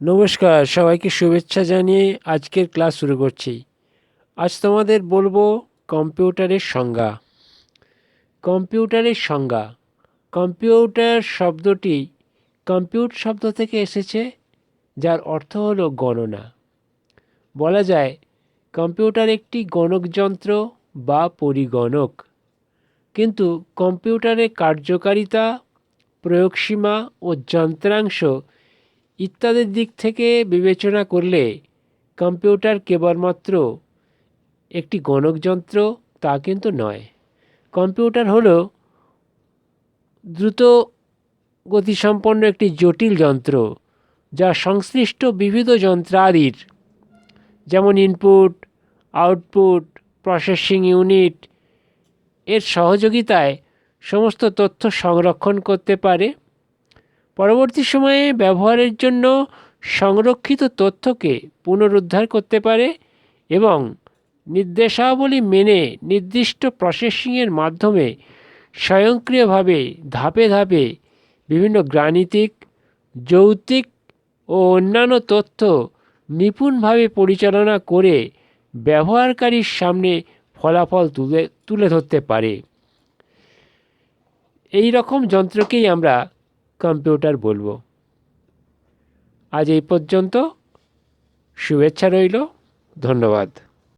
নমস্কার, সবাইকে শুভেচ্ছা জানিয়ে আজকের ক্লাস শুরু করছি। আজ তোমাদের বলবো কম্পিউটারের সংজ্ঞা। কম্পিউটারের সংজ্ঞা। কম্পিউটার শব্দটি কম্পিউট শব্দ থেকে এসেছে, যার অর্থ হলো গণনা। বলা যায় কম্পিউটার একটি গণকযন্ত্র বা পরিগণক। কিন্তু কম্পিউটারের কার্যকারিতা, প্রয়োগসীমা ও যন্ত্রাংশ ইত্যাদির দিক থেকে বিবেচনা করলে কম্পিউটার কেবলমাত্র একটি গণকযন্ত্র তা কিন্তু নয়। কম্পিউটার হলো দ্রুত গতিসম্পন্ন একটি জটিল যন্ত্র, যা সংশ্লিষ্ট বিবিধ যন্ত্রাদির যেমন ইনপুট, আউটপুট, প্রসেসিং ইউনিট এর সহযোগিতায় সমস্ত তথ্য সংরক্ষণ করতে পারে। পরবর্তী সময়ে ব্যবহারের জন্য সংরক্ষিত তথ্যকে পুনরুদ্ধার করতে পারে এবং নির্দেশাবলী মেনে নির্দিষ্ট প্রসেসিংয়ের মাধ্যমে স্বয়ংক্রিয়ভাবে ধাপে ধাপে বিভিন্ন গাণিতিক, যৌক্তিক ও অন্যান্য তথ্য নিপুণভাবে পরিচালনা করে ব্যবহারকারীর সামনে ফলাফল তুলে ধরতে পারে। এই রকম যন্ত্রকেই আমরা কম্পিউটার বলবো। আজ এই পর্যন্ত। শুভেচ্ছা রইল। ধন্যবাদ।